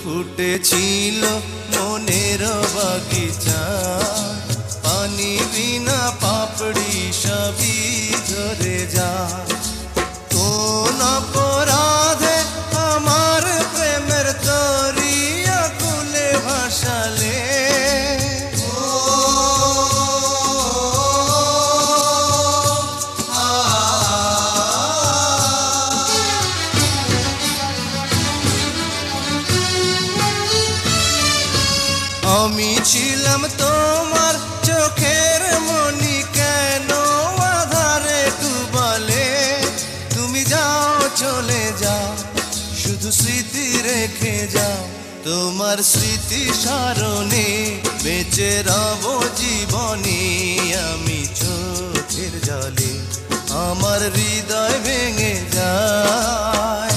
ফুটেছিল মনের বাগিচা, পানি বিনা পাপড়ি সবই ঝরে যায়। কোন অপরাধে আমার প্রেমের তরিয়া কুলে ভাসালে, আমি ছিলাম তোমার চোখের মনি, কেন আধারে ডুবালে? তুমি যাও চলে যাও, শুধু স্মৃতি রেখে যাও। তোমার স্মৃতি স্মরণে বেঁচে রব জীবনে, আমি চোখের জলে আমার হৃদয় ভেঙে যায়।